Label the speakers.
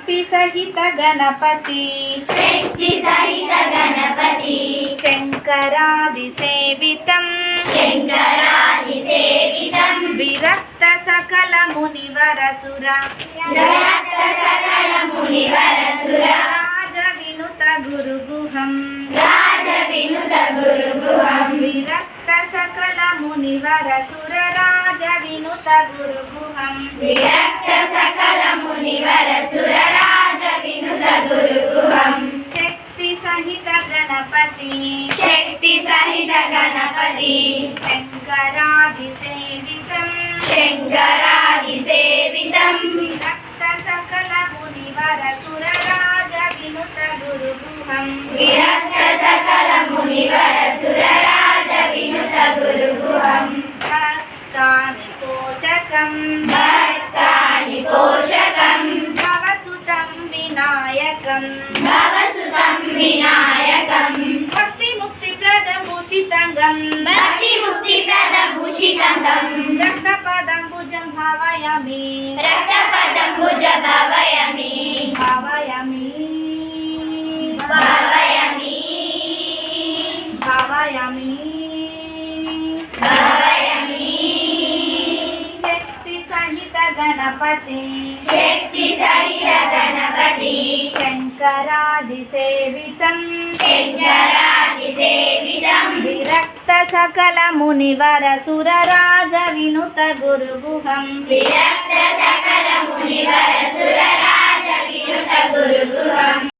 Speaker 1: శక్తి సహిత గణపతి శంకరాది సేవితం విరక్త సకల మునివరసుర రాజ వినుత గురుగుహం విరక్త సకల మునివరసుర రాజ వినుత గురుగుహం శక్తి సహిత గణపతి శంకరాది సేవితం విరక్త సకల మునివరసుర రాజ వినుత గురుగుహం భక్తాని పోషకం భవసుతం వినాయకం భక్తి ముక్తి ప్రదభూషితంగం రక్తపదం భుజం భావయామి శక్తి సహిత గణపతి శంకరాది సేవితం విరక్త సకల మునివరసుర రాజ వినుత గురుగుహం